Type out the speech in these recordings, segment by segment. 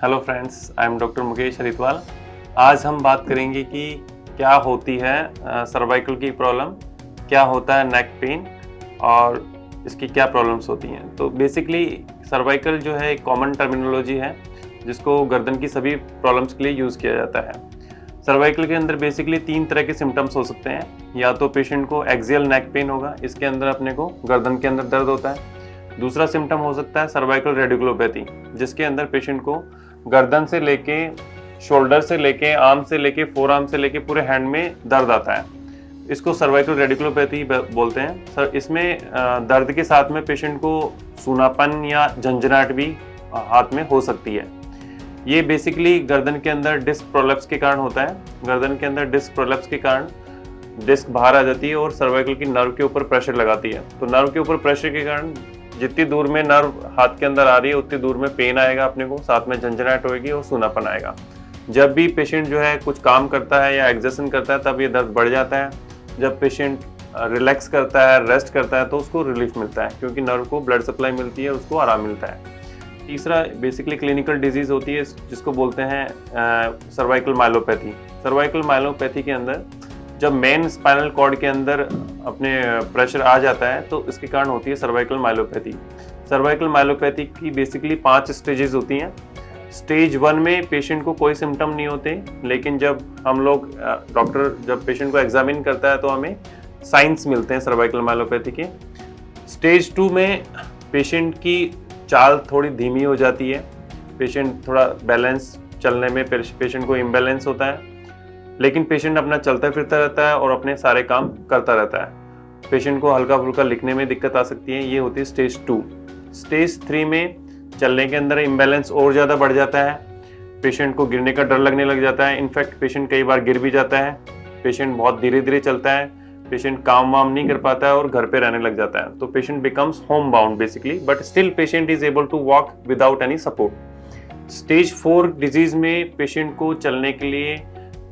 Hello friends, I am doctor Mukesh Haridwal. आज हम बात करेंगे कि क्या होती है सर्वाइकल की प्रॉब्लम, क्या होता है नेक पेन और इसकी क्या प्रॉब्लम्स होती हैं। तो बेसिकली सर्वाइकल जो है एक कॉमन टर्मिनोलॉजी है जिसको गर्दन की सभी प्रॉब्लम्स के लिए यूज़ किया जाता है। सर्वाइकल के अंदर बेसिकली 3 तरह के सिम्टम्स हो सकते हैं। या तो पेशेंट को एक्सियल नेक पेन होगा, इसके अंदर अपने को गर्दन के अंदर दर्द होता है। दूसरा सिम्टम हो सकता है सर्वाइकल रेडिकुलोपैथी, जिसके अंदर पेशेंट को गर्दन से लेके, शोल्डर से लेके, आर्म से लेके, फोर आर्म से लेके पूरे हैंड में दर्द आता है। इसको सर्वाइकल रेडिकुलोपैथी बोलते हैं। सर इसमें दर्द के साथ में पेशेंट को सूनापन या झंझनाहट भी हाथ में हो सकती है। ये बेसिकली गर्दन के अंदर डिस्क प्रोलैप्स के कारण होता है। गर्दन के अंदर डिस्क प्रोलैप्स के कारण डिस्क बाहर आ जाती है और सर्वाइकल की नर्व के ऊपर प्रेशर लगाती है। तो नर्व के ऊपर प्रेशर के कारण जितनी दूर में नर्व हाथ के अंदर आ रही है उतनी दूर में पेन आएगा अपने को, साथ में झंझनाहट होगी और सूनापन आएगा। जब भी पेशेंट जो है कुछ काम करता है या एक्सर्शन करता है तब ये दर्द बढ़ जाता है। जब पेशेंट रिलैक्स करता है, रेस्ट करता है तो उसको रिलीफ मिलता है, क्योंकि नर्व को ब्लड सप्लाई मिलती है, उसको आराम मिलता है। तीसरा बेसिकली क्लिनिकल डिजीज होती है जिसको बोलते हैं सर्वाइकल माइलोपैथी। सर्वाइकल माइलोपैथी के अंदर जब मेन स्पाइनल कॉर्ड के अंदर अपने प्रेशर आ जाता है तो इसके कारण होती है सर्वाइकल माइलोपैथी। सर्वाइकल माइलोपैथी की बेसिकली 5 स्टेजेस होती हैं। स्टेज 1 में पेशेंट को कोई सिम्टम नहीं होते, लेकिन जब हम लोग डॉक्टर जब पेशेंट को एग्जामिन करता है तो हमें साइंस मिलते हैं सर्वाइकल माइलोपैथी के। स्टेज 2 में पेशेंट की चाल थोड़ी धीमी हो जाती है, पेशेंट थोड़ा बैलेंस चलने में पेशेंट को इम्बैलेंस होता है, लेकिन पेशेंट अपना चलता फिरता रहता है और अपने सारे काम करता रहता है। पेशेंट को हल्का फुल्का लिखने में दिक्कत आ सकती है, ये होती है स्टेज 2। स्टेज 3 में चलने के अंदर इम्बैलेंस और ज़्यादा बढ़ जाता है, पेशेंट को गिरने का डर लगने लग जाता है। इनफैक्ट पेशेंट कई बार गिर भी जाता है, पेशेंट बहुत धीरे धीरे चलता है, पेशेंट काम वाम नहीं कर पाता है और घर पे रहने लग जाता है। तो patient becomes home bound basically, but still patient is able to walk without any support. Stage 4 disease में पेशेंट को चलने के लिए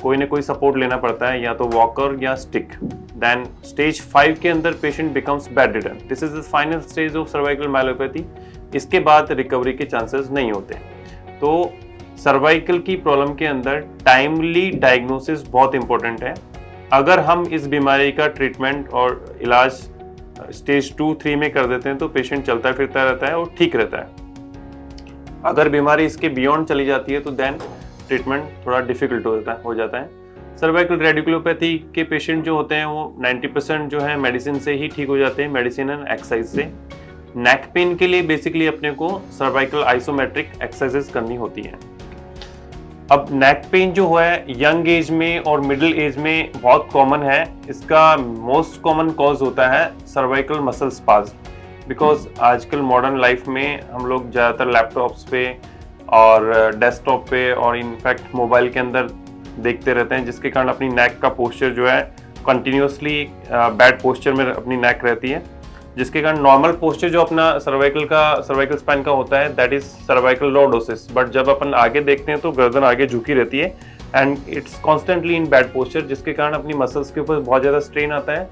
कोई ना कोई सपोर्ट लेना पड़ता है, या तो वॉकर या स्टिक। देन स्टेज 5 के अंदर patient becomes bedridden. This is the final stage of cervical myelopathy. इसके बाद रिकवरी के चांसेस नहीं होते। तो सर्वाइकल की प्रॉब्लम के अंदर टाइमली डायग्नोसिस बहुत इंपॉर्टेंट है। अगर हम इस बीमारी का ट्रीटमेंट और इलाज स्टेज 2-3 में कर देते हैं तो पेशेंट चलता फिरता रहता है और ठीक रहता है। अगर बीमारी इसके बियॉन्ड चली जाती है तो देन ट्रीटमेंट थोड़ा डिफिकल्ट हो जाता है। सर्वाइकल रेडिकुलोपैथी के पेशेंट जो होते हैं वो 90% जो है मेडिसिन से ही ठीक हो जाते हैं, मेडिसिन एंड एक्सरसाइज से। नेक पेन के लिए बेसिकली अपने को सर्वाइकल आइसोमेट्रिक एक्सरसाइजेस करनी होती है। अब नेक पेन जो है यंग एज में और मिडिल एज में बहुत कॉमन है। इसका मोस्ट कॉमन कॉज होता है सर्वाइकल मसल स्पाज्म, बिकॉज आजकल मॉडर्न लाइफ में हम लोग ज़्यादातर लैपटॉप्स पे और डेस्कटॉप पे और इनफैक्ट मोबाइल के अंदर देखते रहते हैं, जिसके कारण अपनी नेक का पोस्चर जो है कंटिन्यूसली बैड पोस्चर में अपनी नेक रहती है, जिसके कारण नॉर्मल पोस्चर जो अपना सर्वाइकल स्पाइन का होता है that is cervical lordosis. But जब अपन आगे देखते हैं तो गर्दन आगे झुकी रहती है and it's constantly in bad posture, जिसके कारण अपनी मसल्स के ऊपर बहुत ज़्यादा स्ट्रेन आता है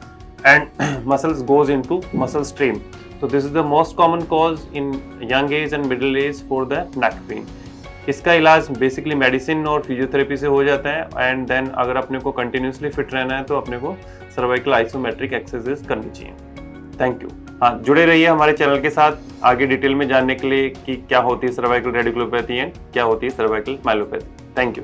and muscles goes into muscle strain. So this is the most common cause in young age and middle age for the neck pain. इसका इलाज बेसिकली मेडिसिन और फिजियोथेरेपी से हो जाता है एंड देन अगर अपने को कंटिन्यूसली फिट रहना है तो अपने को सर्वाइकल आइसोमेट्रिक एक्सरसाइज करनी चाहिए। Thank you. हाँ, जुड़े रहिए हमारे चैनल के साथ आगे डिटेल में जानने के लिए कि क्या होती है सर्वाइकल रेडिकुलोपैथी एंड क्या होती है सर्वाइकल माइलोपैथी। Thank you.